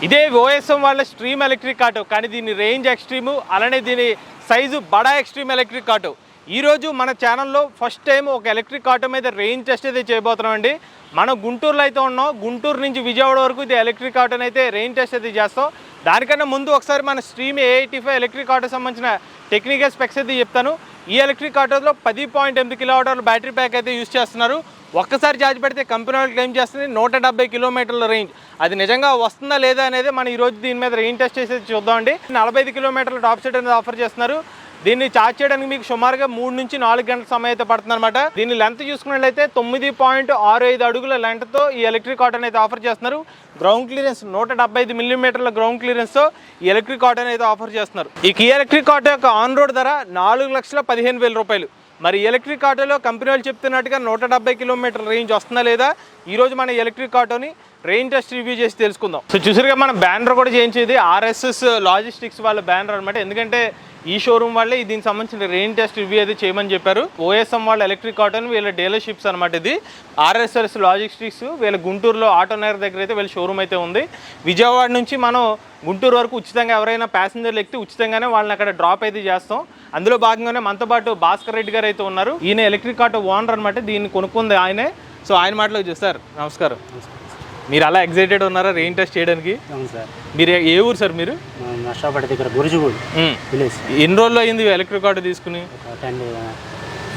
ఇదే ఓఎస్ఎం వాళ్ళ stream electric auto, కానీ దీని రేంజ్ ఎక్స్ట్రీము, అలానే దీని సైజు బడా ఎక్స్ట్రీమ్ ఎలక్ట్రిక్ ఆటో. ఈరోజు మన ఛానల్లో ఫస్ట్ టైం ఒక ఎలక్ట్రిక్ ఆటో మీద రేంజ్ టెస్ట్ అయితే చేయబోతున్నామండి. మనం గుంటూరులో అయితే ఉన్నాం, గుంటూరు నుంచి విజయవాడ వరకు ఇది ఎలక్ట్రిక్ ఆటోని అయితే రేంజ్ టెస్ట్ అయితే చేస్తాం. దానికన్నా ముందు ఒకసారి మన స్ట్రీమ్ A85 ఎలక్ట్రిక్ ఆటో సంబంధించిన టెక్నికల్ స్పెక్స్ అయితే చెప్తాను. ఈ ఎలక్ట్రిక్ ఆటోలో 10.8 కిలోవాట్ల బ్యాటరీ ప్యాక్ అయితే యూజ్ చేస్తున్నారు. ఒక్కసారి ఛార్జ్ పెడితే కంపెనీ వాళ్ళు క్లెయిమ్ చేస్తుంది 170 కిలోమీటర్ల రేంజ్. అది నిజంగా వస్తుందా లేదా అనేది మనం ఈరోజు దీని మీద రేంజ్ టెస్ట్ చేసి చూద్దామండి. 45 కిలోమీటర్ల టాప్ సెట్ అనేది ఆఫర్ చేస్తున్నారు. దీన్ని ఛార్జ్ చేయడానికి మీకు సుమారుగా 3 నుంచి 4 గంటల సమయం అయితే పడుతుంది అనమాట. దీన్ని లెంత్ చూసుకున్నట్లయితే 9.65 అడుగుల లెంత్తో ఈ ఎలక్ట్రిక్ ఆటోని అయితే ఆఫర్ చేస్తున్నారు. గ్రౌండ్ క్లియరెన్స్ 175 మిల్లీమీటర్ల గ్రౌండ్ క్లియరెన్స్తో ఈ ఎలక్ట్రిక్ ఆటోని అయితే ఆఫర్ చేస్తున్నారు. ఈ ఎలక్ట్రిక్ ఆటో యొక్క ఆన్ రోడ్ ధర 4,15,000 రూపాయలు. మరి ఎలక్ట్రిక్ ఆటోలో కంపెనీ వాళ్ళు చెప్తున్నట్టుగా 170 కిలోమీటర్ల రేంజ్ వస్తుందా లేదా, ఈరోజు మన ఎలక్ట్రిక్ ఆటోని రేంజ్ టెస్ట్ రివ్యూ చేసి తెలుసుకుందాం. సో చూసారుగా మన బ్యానర్ కూడా చేయించేది RSS లాజిస్టిక్స్ వాళ్ళ బ్యానర్ అనమాట. ఎందుకంటే ఈ షోరూమ్ వాళ్ళే దీనికి సంబంధించిన రేంజ్ టెస్ట్ రివ్యూ అయితే చేయమని చెప్పారు. ఓఎస్ఎం వాళ్ళ ఎలక్ట్రిక్ ఆటోని వీళ్ళ డీలర్షిప్స్ అనమాట. ఇది RSS లాజిస్టిక్స్ వీళ్ళ గుంటూరులో ఆటో నగర్ దగ్గర అయితే వీళ్ళ షోరూమ్ అయితే ఉంది. విజయవాడ నుంచి మనం గుంటూరు వరకు ఉచితంగా ఎవరైనా ప్యాసింజర్లు ఎక్కితే ఉచితంగానే వాళ్ళని అక్కడ డ్రాప్ అయితే చేస్తాం. అందులో భాగంగానే మనతో పాటు భాస్కర్ రెడ్డి గారు అయితే ఉన్నారు. ఈయన ఎలక్ట్రిక్ ఆటో ఓనర్ అనమాట. దీన్ని కొనుక్కుంది ఆయనే. సో ఆయన మాటలో సార్ నమస్కారం. మీరు అలా ఎగ్జైటెడ్ ఉన్నారా రేంజ్ టెస్ట్ చేయడానికి? సార్ మీరు ఏ ఊరు సార్? మీరు నర్సాపేట దగ్గర గురుజుగూడి విలేజ్. ఎన్ని రోజులు అయింది ఎలక్ట్రిక్ ఆటో తీసుకుని?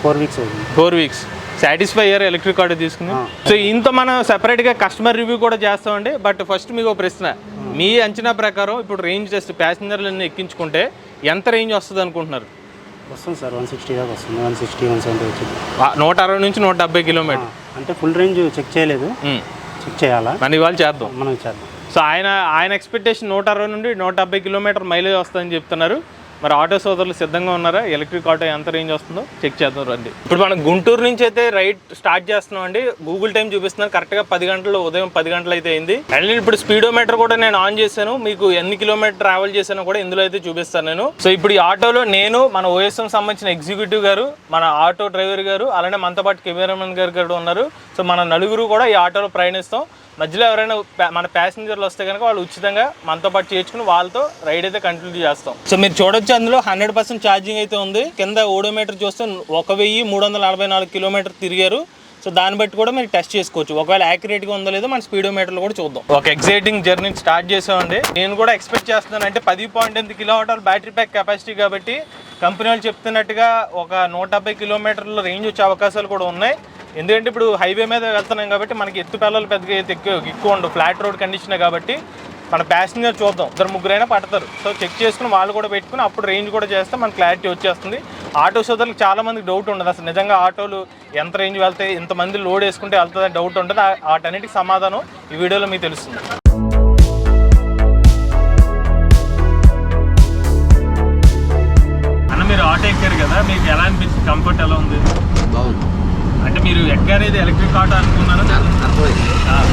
4 వీక్స్. సాటిస్ఫై అయ్యారు ఎలక్ట్రిక్ ఆటో తీసుకుని? సో ఇంత మనం సెపరేట్గా కస్టమర్ రివ్యూ కూడా చేస్తామండి. బట్ ఫస్ట్ మీకు ఒక ప్రశ్న, మీ అంచనా ప్రకారం ఇప్పుడు రేంజ్ టెస్ట్ ప్యాసింజర్లను ఎక్కించుకుంటే ఎంత రేంజ్ వస్తుంది అనుకుంటున్నారు? వస్తుంది సార్ 160 దాకా వస్తుంది. 160, 170 వచ్చింది. 160 నుంచి 170 కిలోమీటర్. అంటే ఫుల్ రేంజ్ చెక్ చేయలేదు, చెక్ చేయాలా? మన ఇవాళ చేద్దాం, మనం చేద్దాం. సో ఆయన ఎక్స్పెక్టేషన్ 160 నుండి 170 కిలోమీటర్ మైలేజ్ వస్తుందని చెప్తున్నారు. మరి ఆటో సోదరులు సిద్ధంగా ఉన్నారా? ఎలక్ట్రిక్ ఆటో ఎంత రేంజ్ వస్తుందో చెక్ చేద్దాం రండి. ఇప్పుడు మనం గుంటూరు నుంచి అయితే రైడ్ స్టార్ట్ చేస్తున్నాం అండి. గూగుల్ టైం చూపిస్తున్నాను, కరెక్ట్గా 10 గంటలు, ఉదయం 10 గంటలు అయితే అయింది. అండ్ ఇప్పుడు స్పీడోమీటర్ కూడా నేను ఆన్ చేశాను. మీకు ఎన్ని కిలోమీటర్ ట్రావెల్ చేశానో కూడా ఇందులో అయితే చూపిస్తాను నేను. సో ఇప్పుడు ఈ ఆటోలో నేను, మన ఓఎస్ఎం సంబంధించిన ఎగ్జిక్యూటివ్ గారు, మన ఆటో డ్రైవర్ గారు, అలానే మనతో పాటు కెమెరామెన్ గారు కూడా ఉన్నారు. సో మన నలుగురు కూడా ఈ ఆటోలో ప్రయాణిస్తాం. మధ్యలో ఎవరైనా మన ప్యాసింజర్లు వస్తే కనుక వాళ్ళు ఉచితంగా మనతో పాటు చేర్చుకుని వాళ్ళతో రైడ్ అయితే కంటిన్యూ చేస్తాం. సో మీరు చూడొచ్చు, అందులో 100% ఛార్జింగ్ అయితే ఉంది. కింద ఓడోమీటర్ చూస్తే 1344 కిలోమీటర్ తిరిగారు. సో దాన్ని బట్టి కూడా మీరు టెస్ట్ చేసుకోవచ్చు. ఒకవేళ యాక్యురేట్గా ఉందో లేదో మన స్పీడోమీటర్లు కూడా చూద్దాం. ఒక ఎక్సైటింగ్ జర్నీ స్టార్ట్ చేసామండి. నేను కూడా ఎక్స్పెక్ట్ చేస్తున్నాను, అంటే 10.8 కిలోవాట్ల బ్యాటరీ ప్యాక్ కెపాసిటీ కాబట్టి కంపెనీ వాళ్ళు చెప్తున్నట్టుగా ఒక 170 కిలోమీటర్ల రేంజ్ వచ్చే అవకాశాలు కూడా ఉన్నాయి. ఎందుకంటే ఇప్పుడు హైవే మీద వెళ్తున్నాం కాబట్టి మనకి ఎత్తు పిల్లలు పెద్దగా అయితే ఎక్కువ ఉండవు, ఫ్లాట్ రోడ్ కండిషనే కాబట్టి మన ప్యాసింజర్ చూద్దాం, 2-3 పడతారు. సో చెక్ చేసుకుని వాళ్ళు కూడా పెట్టుకుని అప్పుడు రేంజ్ కూడా చేస్తే మన క్లారిటీ వచ్చేస్తుంది. ఆటో సోదరులకు చాలా మందికి డౌట్ ఉండదు, అసలు నిజంగా ఆటోలు ఎంత రేంజ్ వెళ్తాయి, ఇంతమంది లోడ్ వేసుకుంటే వెళ్తుందని డౌట్ ఉంటుంది. వాటన్నిటికి సమాధానం ఈ వీడియోలో మీకు తెలుస్తుంది. అన్న మీరు ఆటో ఎక్కారు కదా, మీకు ఎలా అనిపించింది? కంఫర్ట్ ఎలా ఉంది? బాగుంది. అంటే మీరు ఎక్కారేది ఎలక్ట్రిక్ ఆటో అనుకున్నారు?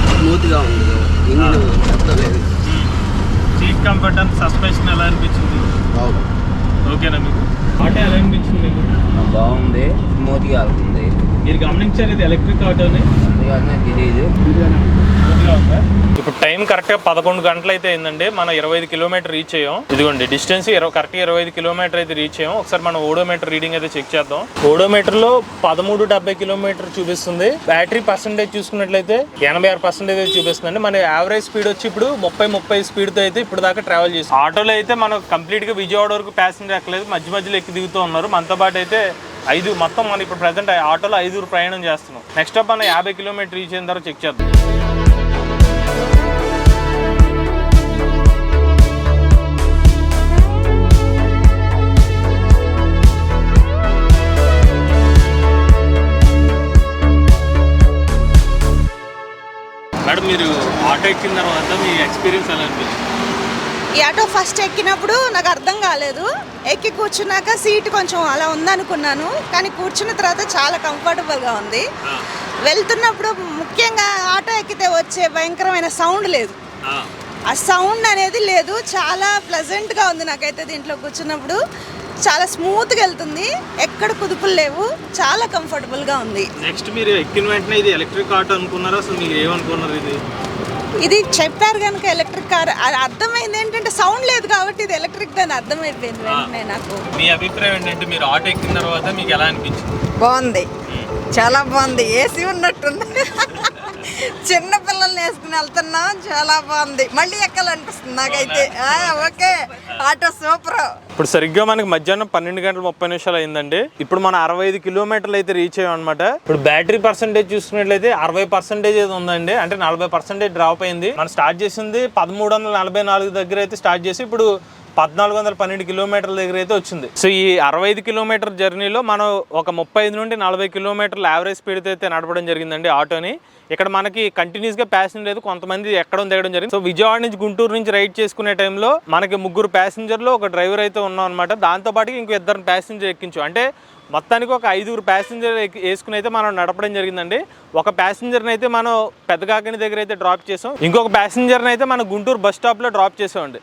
స్మూత్గా ఉంది, సీట్ కంఫర్ట్ అండ్ సస్పెన్షన్ ఎలా అనిపించింది? బాగుంది. ఓకేనా మీకు? ఆటో ఎలా అనిపించింది మీకు? బాగుంది, స్మూత్గా ఉంది. మీరు గమనించారు ఇది ఎలక్ట్రిక్ ఆటోని? తెలియదు. ఇప్పుడు టైం కరెక్ట్గా 11 గంటలు అయితే అయిందండి. మనం 25 కిలోమీటర్ రీచ్ అయ్యాం. ఇదిగోండి డిస్టెన్స్ కరెక్ట్గా 25 కిలోమీటర్ అయితే రీచ్ అయ్యాం. ఒకసారి మనం ఓడోమీటర్ రీడింగ్ అయితే చెక్ చేద్దాం. ఓడోమీటర్లో 1370 కిలోమీటర్ చూపిస్తుంది. బ్యాటరీ పర్సెంటేజ్ చూసుకున్నట్లయితే 86% అయితే చూపిస్తుంది. మన యావరేజ్ స్పీడ్ వచ్చి ఇప్పుడు 30 స్పీడ్తో అయితే ఇప్పుడు దాకా ట్రావెల్ చేస్తాం. ఆటోలో అయితే మనం కంప్లీట్గా విజయవాడ వరకు ప్యాసింజర్ ఎక్కలేదు, మధ్యలో ఎక్కి దిగుతూ ఉన్నారు. మనతో పాటు అయితే 5 మొత్తం మనం ఇప్పుడు ప్రజెంట్ ఆటోలో 5 ప్రయాణం చేస్తున్నాం. నెక్స్ట్ అప్ మనం 50 కిలోమీటర్ రీచ్ అయిన తర్వాత చెక్ చేద్దాం. మేడం మీరు ఆటో ఎక్కిన తర్వాత మీ ఎక్స్పీరియన్స్ ఎలా అనిపించింది? ఈ ఆటో ఫస్ట్ ఎక్కినప్పుడు నాకు అర్థం కాలేదు. ఎక్కి కూర్చున్నాక సీట్ కొంచెం అలా ఉందనుకున్నాను, కానీ కూర్చున్న తర్వాత చాలా కంఫర్టబుల్గా ఉంది. వెళ్తున్నప్పుడు ముఖ్యంగా ఆటో ఎక్కితే వచ్చే భయంకరమైన సౌండ్ లేదు, ఆ సౌండ్ అనేది లేదు. చాలా ప్లెజెంట్గా ఉంది నాకైతే దీంట్లో కూర్చున్నప్పుడు. చాలా స్మూత్గా వెళ్తుంది, ఎక్కడ కుదుపులు లేవు, చాలా కంఫర్టబుల్గా ఉంది. నెక్స్ట్ మీరు ఎక్కిన వెంటనే ఇది ఎలక్ట్రిక్ ఆటో అనుకున్నారా? అసలు మీరు ఏమనుకున్నారు? ఇది ఇది చెప్పారు కనుక ఎలక్ట్రిక్ కార్ అర్థమైంది ఏంటంటే సౌండ్ లేదు కాబట్టి ఇది ఎలక్ట్రిక్ అని అర్థమైపోయింది వెంటనే నాకు. మీ అభిప్రాయం ఏంటంటే మీరు ఆటో ఎక్కిన తర్వాత మీకు ఎలా అనిపించింది? బాగుంది, చాలా బాగుంది. ఏసీ ఉన్నట్టుంది. చిన్న పిల్లల్ని వేసుకుని వెళ్తున్నాం, చాలా బాగుంది. మళ్ళీ ఎక్కాలనిపిస్తుంది నాకైతే. Okay, auto super. ఇప్పుడు సరిగ్గా మనకి మధ్యాహ్నం 12:30 అయిందండి. ఇప్పుడు మనం 65 కిలోమీటర్లు అయితే రీచ్ అయ్యాం అనమాట. ఇప్పుడు బ్యాటరీ పర్సెంటేజ్ చూసుకున్నట్లయితే 60% అయితే ఉందండి, అంటే 40% డ్రాప్ అయింది. మనం స్టార్ట్ చేసింది 1344 దగ్గర అయితే స్టార్ట్ చేసి ఇప్పుడు 1412 కిలోమీటర్ల దగ్గర అయితే వచ్చింది. సో ఈ 65 కిలోమీటర్ జర్నీలో మనం ఒక 35 నుండి 40 కిలోమీటర్ల యావరేజ్ స్పీడ్ అయితే నడపడం జరిగిందండి ఆటోని. ఇక్కడ మనకి కంటిన్యూస్గా ప్యాసింజర్ లేదు, కొంతమంది ఎక్కడం దిగడం జరిగింది. సో విజయవాడ నుంచి గుంటూరు నుంచి రైడ్ చేసుకునే టైంలో మనకి 3 ప్యాసింజర్లు ఒక డ్రైవర్ అయితే ఉన్నాం అనమాట. దాంతోపాటు ఇంకో 2 ప్యాసింజర్ ఎక్కించు, అంటే మొత్తానికి ఒక 5 ప్యాసింజర్ వేసుకుని అయితే మనం నడపడం జరిగిందండి. ఒక ప్యాసింజర్ని అయితే మనం పెద్దకాకిని దగ్గర అయితే డ్రాప్ చేసాం, ఇంకొక ప్యాసింజర్ని అయితే మనం గుంటూరు బస్ స్టాప్లో డ్రాప్ చేసామండి.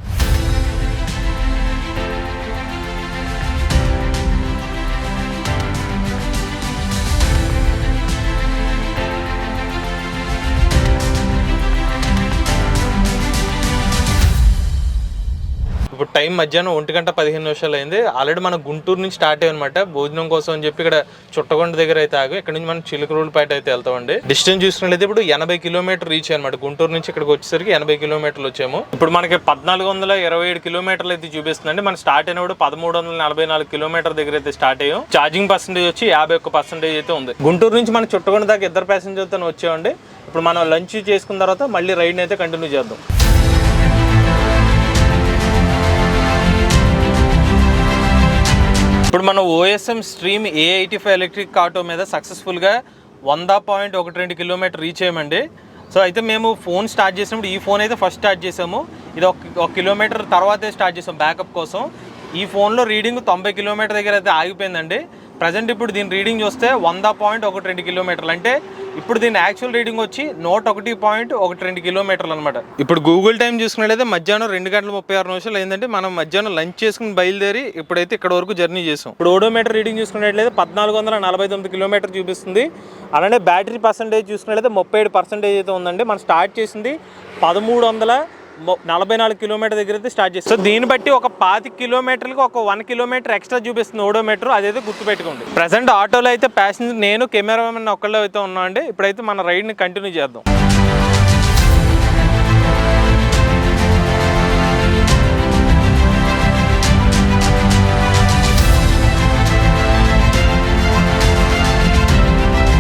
ఇప్పుడు టైం మధ్యాహ్నం 1:15 అయింది. ఆల్రెడీ మనం గుంటూరు నుంచి స్టార్ట్ అయ్యనమాట భోజనం కోసం అని చెప్పి ఇక్కడ చుట్టకొండ దగ్గర అయితే ఆగి ఇక్కడ నుంచి మనం చిలుకరూలుపేట అయితే వెళ్తామండి. డిస్టెన్స్ చూసుకున్నట్లయితే ఇప్పుడు 80 కిలోమీటర్ రీచ్ అనమాట. గుంటూరు నుంచి ఇక్కడికి వచ్చేసరికి 80 కిలోమీటర్లు వచ్చాము. ఇప్పుడు మనకి 1427 కిలోమీటర్లు అయితే చూపిస్తుందండి. మనం స్టార్ట్ అయినప్పుడు 1344 కిలోమీటర్ దగ్గర అయితే స్టార్ట్ అయ్యాం. ఛార్జింగ్ పర్సెంటేజ్ వచ్చి 51% అయితే ఉంది. గుంటూరు నుంచి మనం చుట్టకొండ దాకా 2 ప్యాసింజర్తో వచ్చామండి. ఇప్పుడు మనం లంచ్ చేసుకున్న తర్వాత మళ్ళీ రైడ్ని అయితే కంటిన్యూ చేద్దాం. ఇప్పుడు మనం OSM stream A85 electric auto మీద సక్సెస్ఫుల్గా 100.12 కిలోమీటర్ రీచ్ అయ్యామండి. సో అయితే మేము ఫోన్ స్టార్ట్ చేసినప్పుడు ఈ ఫోన్ అయితే ఫస్ట్ స్టార్ట్ చేసాము. ఇది ఒక కిలోమీటర్ తర్వాతే స్టార్ట్ చేసాం బ్యాకప్ కోసం. ఈ ఫోన్లో రీడింగ్ 90 కిలోమీటర్ దగ్గర అయితే ఆగిపోయిందండి. ప్రజెంట్ ఇప్పుడు దీని రీడింగ్ చూస్తే 100.12 కిలోమీటర్లు, అంటే ఇప్పుడు దీని యాక్చువల్ రీడింగ్ వచ్చి 101.12 కిలోమీటర్లు అనమాట. ఇప్పుడు గూగుల్ టైం చూసుకున్నట్లయితే మధ్యాహ్నం 2:36 అయిందంటే మనం మధ్యాహ్నం లంచ్ చేసుకుని బయలుదేరి ఇప్పుడైతే ఇక్కడ వరకు జర్నీ చేసాం. ఇప్పుడు ఓడోమీటర్ రీడింగ్ చూసుకున్నట్లయితే 1449 కిలోమీటర్ చూపిస్తుంది. అలానే బ్యాటరీ పర్సెంటేజ్ చూసుకున్నట్లయితే 37% అయితే ఉందండి. మనం స్టార్ట్ చేసింది 1344 కిలోమీటర్ దగ్గర అయితే స్టార్ట్ చేస్తాం. సో దీన్ని బట్టి ఒక 25 కిలోమీటర్లకి ఒక 1 కిలోమీటర్ ఎక్స్ట్రా చూపిస్తుంది ఓడోమీటర్, అదైతే గుర్తుపెట్టుకోండి. ప్రజెంట్ ఆటోలో అయితే ప్యాసింజర్ నేను కెమెరామెన్ ఒక్కళ్ళే అయితే ఉన్నాం అండి. ఇప్పుడైతే మన రైడ్ని కంటిన్యూ చేద్దాం.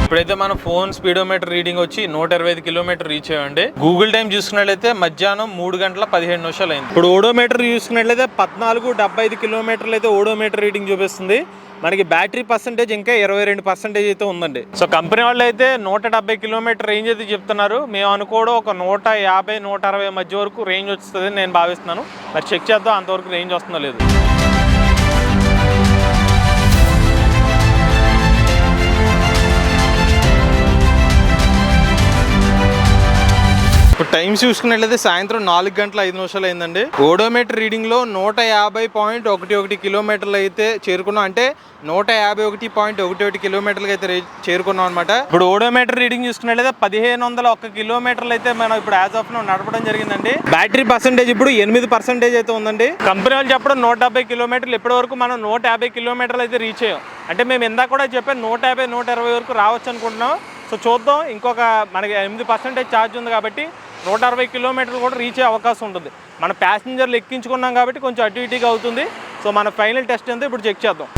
ఇప్పుడైతే మన ఫోన్ స్పీడోమీటర్ రీడింగ్ వచ్చి 125 కిలోమీటర్ రీచ్ అయ్యండి. గూగుల్ టైం చూసుకున్నట్లయితే మధ్యాహ్నం 3:15 అయింది. ఇప్పుడు ఓడోమీటర్ చూసుకున్నట్లయితే 1475 కిలోమీటర్లు అయితే ఓడోమీటర్ రీడింగ్ చూపిస్తుంది. మనకి బ్యాటరీ పర్సెంటేజ్ ఇంకా 22% అయితే ఉందండి. సో కంపెనీ వాళ్ళు అయితే 170 కిలోమీటర్ రేంజ్ అయితే చెప్తున్నారు. మేము అనుకోవడం ఒక 150-160 మధ్య వరకు రేంజ్ వస్తుంది నేను భావిస్తున్నాను. మరి చెక్ చేద్దాం అంతవరకు రేంజ్ వస్తుందో లేదు. ఇప్పుడు టైమ్స్ చూసుకున్నట్లయితే సాయంత్రం 4:05 అయిందండి. ఓడోమీటర్ రీడింగ్ లో 150.11 కిలోమీటర్లు అయితే చేరుకున్నాం, అంటే 151.11 కిలోమీటర్లు అయితే చేరుకున్నాం అనమాట. ఇప్పుడు ఓడోమీటర్ రీడింగ్ చూసుకున్నట్లయితే 1501 కిలోమీటర్లు అయితే మనం ఇప్పుడు యాజ్ ఆఫ్ నౌ నడపడం జరిగిందండి. బ్యాటరీ పర్సెంటేజ్ ఇప్పుడు 8% అయితే ఉందండి. కంపెనీ వాళ్ళు చెప్పడం 170 కిలోమీటర్లు, ఇప్పటి వరకు మనం 150 కిలోమీటర్లు అయితే రీచ్ అయ్యాం. అంటే మేము ఇందాక కూడా చెప్పాను 150-120 వరకు రావచ్చు అనుకుంటున్నాం. సో చూద్దాం, ఇంకొక మనకి 8% ఛార్జ్ ఉంది కాబట్టి 160 కిలోమీటర్లు కూడా రీచ్ అయ్యే అవకాశం ఉంటుంది. మన ప్యాసింజర్లు ఎక్కించుకున్నాం కాబట్టి కొంచెం అటు ఇటుగా అవుతుంది. సో మన ఫైనల్ టెస్ట్ ఎంత ఇప్పుడు చెక్ చేద్దాం.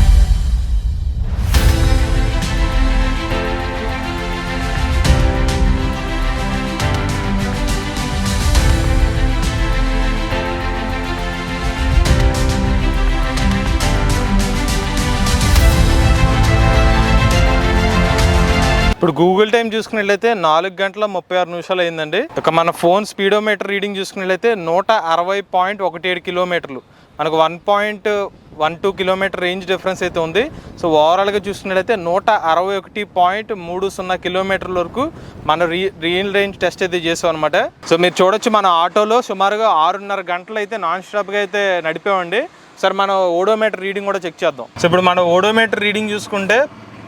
ఇప్పుడు గూగుల్ టైం చూసుకున్నట్లయితే 4:36 అయిందండి. ఇక మన ఫోన్ స్పీడోమీటర్ రీడింగ్ చూసుకున్నట్లయితే 160.17 కిలోమీటర్లు, మనకు 1.12 కిలోమీటర్ రేంజ్ డిఫరెన్స్ అయితే ఉంది. సో ఓవరాల్గా చూసుకున్నట్లయితే 161.30 కిలోమీటర్ల వరకు మన రియల్ రేంజ్ టెస్ట్ అయితే చేసాం అనమాట. సో మీరు చూడొచ్చు మన ఆటోలో సుమారుగా 6.5 గంటలు అయితే నాన్ స్టాప్గా అయితే నడిపామండి. సరే మన ఓడోమీటర్ రీడింగ్ కూడా చెక్ చేద్దాం. సో ఇప్పుడు మన ఓడోమీటర్ రీడింగ్ చూసుకుంటే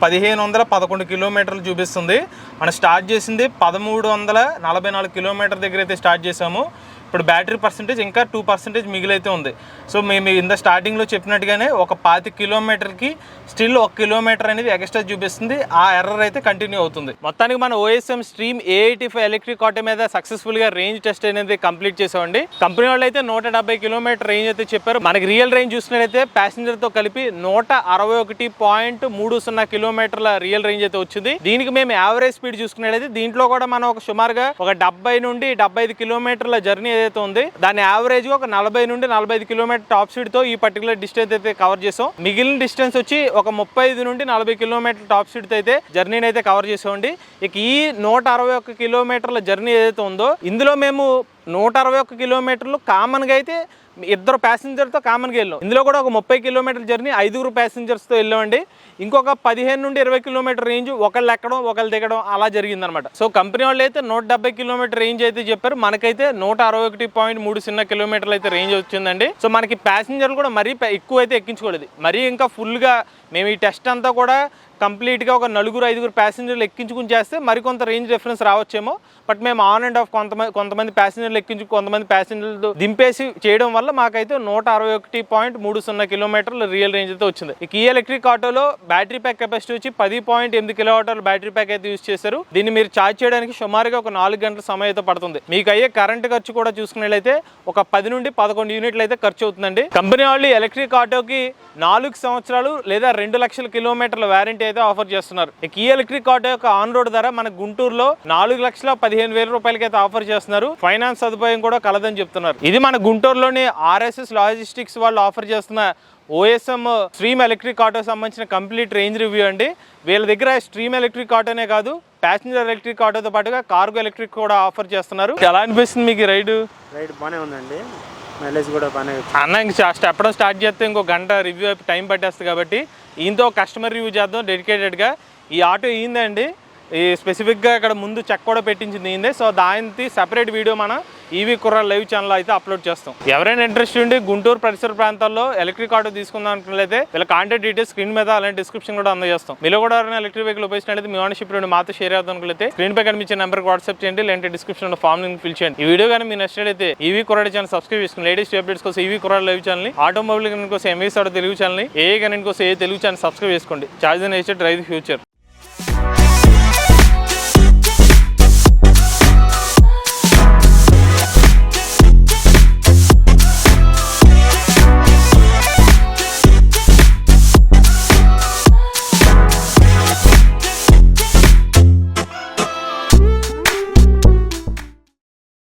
1511 కిలోమీటర్లు చూపిస్తుంది. మనం స్టార్ట్ చేసింది 1344 కిలోమీటర్ దగ్గర అయితే స్టార్ట్ చేసాము. ఇప్పుడు బ్యాటరీ పర్సెంటేజ్ ఇంకా 2% మిగిలైతే ఉంది. సో మేము ఇంత స్టార్టింగ్లో చెప్పినట్టుగానే ఒక 25 కిలోమీటర్కి స్టిల్ 1 కిలోమీటర్ అనేది ఎక్స్ట్రా చూపిస్తుంది. ఆ ఎర్రర్ అయితే కంటిన్యూ అవుతుంది. మొత్తానికి మన OSM stream A85 electric auto మీద సక్సెస్ఫుల్గా రేంజ్ టెస్ట్ అనేది కంప్లీట్ చేసామండి. కంపెనీ వాళ్ళు అయితే 170 కిలోమీటర్ రేంజ్ అయితే చెప్పారు. మనకి రియల్ రేంజ్ చూసినట్లయితే ప్యాసింజర్తో కలిపి 161.30 కిలోమీటర్ల రియల్ రేంజ్ అయితే వచ్చింది. దీనికి మేము యావరేజ్ స్పీడ్ చూసుకున్నట్లయితే దీంట్లో కూడా మనం ఒక సుమారుగా ఒక 70 నుండి 75 కిలోమీటర్ల జర్నీ ఏదైతే ఉంది దాని యావరేజ్ ఒక 40 నుండి 45 కిలోమీటర్ టాప్ స్పీడ్ తో ఈ పర్టికులర్ డిస్టెన్స్ అయితే కవర్ చేసాం. మిగిలిన డిస్టెన్స్ వచ్చి ఒక 35 నుండి 40 కిలోమీటర్ టాప్ స్పీడ్ అయితే జర్నీని అయితే కవర్ చేసామండి. ఇక ఈ 161 కిలోమీటర్ల జర్నీ ఏదైతే ఉందో ఇందులో మేము 161 కిలోమీటర్లు కామన్గా అయితే ఇద్దరు ప్యాసింజర్తో కామన్గా వెళ్ళాం. ఇందులో కూడా ఒక 30 కిలోమీటర్ జర్నీ 5 ప్యాసింజర్స్తో వెళ్ళామండి. ఇంకొక 15 నుండి 20 కిలోమీటర్ రేంజ్ ఒకళ్ళు ఎక్కడం ఒకళ్ళు దిగడం అలా జరిగిందనమాట. సో కంపెనీ వాళ్ళు అయితే 170 కిలోమీటర్ రేంజ్ అయితే చెప్పారు. మనకైతే 161.30 కిలోమీటర్లు అయితే రేంజ్ వచ్చిందండి. సో మనకి ప్యాసింజర్లు కూడా మరీ ఎక్కువ అయితే ఎక్కించుకోలేదు. మరీ ఇంకా ఫుల్గా మేము ఈ టెస్ట్ అంతా కూడా కంప్లీట్గా ఒక 4-5 ప్యాసింజర్లు ఎక్కించుకుని చేస్తే మరికొంత రేంజ్ డిఫరెన్స్ రావచ్చేమో. బట్ మేము ఆన్ అండ్ ఆఫ్ కొంతమంది ప్యాసింజర్లు ఎక్కించు కొంతమంది ప్యాసింజర్లు దింపేసి చేయడం వల్ల మాకైతే 161.30 కిలోమీటర్ల రియల్ రేంజ్ అయితే వచ్చింది. ఇక ఈ ఎలక్ట్రిక్ ఆటోలో బ్యాటరీ ప్యాక్ కెపాసిటీ వచ్చి 10.8 కిలోవాట్ల బ్యాటరీ ప్యాక్ అయితే యూజ్ చేశారు. దీన్ని మీరు ఛార్జ్ చేయడానికి సుమారుగా ఒక 4 గంటల సమయం అయితే పడుతుంది. మీకు అయ్యే కరెంట్ ఖర్చు కూడా చూసుకున్నట్లయితే ఒక 10 నుండి 11 యూనిట్లు అయితే ఖర్చు అవుతుందండి. కంపెనీ వాళ్ళు ఎలక్ట్రిక్ ఆటోకి 4 సంవత్సరాలు లేదా 2 లక్షల కిలోమీటర్ల వారంటీ అయితే ఆఫర్ చేస్తున్నారు. ఇక ఈ ఎలక్ట్రిక్ ఆటో యొక్క ఆన్ రోడ్ ధర మన గుంటూరులో 4,15,000 రూపాయలకి అయితే ఆఫర్ చేస్తున్నారు. ఫైనాన్స్ సదుపాయం కూడా కలదని చెప్తున్నారు. ఇది మన గుంటూరులోని RSS లాజిస్టిక్స్ వాళ్ళు ఆఫర్ చేస్తున్న OSM స్ట్రీమ్ ఎలక్ట్రిక్ ఆటో సంబంధించిన కంప్లీట్ రేంజ్ రివ్యూ అండి. వీళ్ళ దగ్గర స్ట్రీమ్ ఎలక్ట్రిక్ ఆటోనే కాదు ప్యాసింజర్ ఎలక్ట్రిక్ ఆటోతో పాటుగా కార్గో ఎలక్ట్రిక్ కూడా ఆఫర్ చేస్తున్నారు. ఎలా అనిపిస్తుంది మీకు రైడ్ బాగానే ఉందండి. మైలేజ్ కూడా బాగానే అన్న. ఇంక చెప్పడం స్టార్ట్ చేస్తే ఇంకో గంట రివ్యూ టైం పట్టేస్తుంది కాబట్టి ఈయనతో కస్టమర్ రివ్యూ చేద్దాం డెడికేటెడ్గా. ఈ ఆటో ఈందండి. ఈ స్పెసిఫిక్గా ఇక్కడ ముందు చెక్ కూడా పెట్టించింది ఈందే. సో దానికి సెపరేట్ వీడియో మన ఈవీ కుర్రాడు లైవ్ ఛానల్ అయితే అప్లోడ్ చేస్తాం. ఎవరైనా ఇంట్రెస్ట్ ఉండి గుంటూరు పరిసర ప్రాంతాల్లో ఎలక్ట్రిక్ ఆటో తీసుకుందాం అనుకున్నట్లయితే వీళ్ళ కాంటాక్ట్ డీటెయిల్స్ స్క్రీన్ మీద అలాంటి డిస్క్రిప్షన్ కూడా అందజేస్తాం. మీలో కూడా ఎవరైనా ఎలక్ట్రిక్ వెహికల్ ఉపయోగించినట్లయితే మీ ఓనర్షిప్ నుండి మాతో షేర్ అవుతాం అనుకుంటే స్క్రీన్ పై కనిపించే నెంబర్కి వాట్సాప్ చేయండి, లేదంటే డిస్క్రిప్షన్ లో ఫామ్ లింక్ ఫిల్ చేయండి. ఈ వీడియో కానీ మీరు నచ్చినట్లయితే ఈవీ కుర్రాడు ఛానల్ సబ్స్క్రైబ్ చేసుకుని లేటెస్ట్ అప్డేట్స్ కోసం ఈవీ కుర్రాడు లైవ్ ఛానల్, ఆటోమొబైల్ కోసం ఎంవీఎస్ ఆటో తెలుగు ఛానల్, ఏ కనెంట్ కోసం ఏ తెలుగు ఛానల్ సబ్స్క్రైబ్ చేసుకోండి. Charge and drive the future.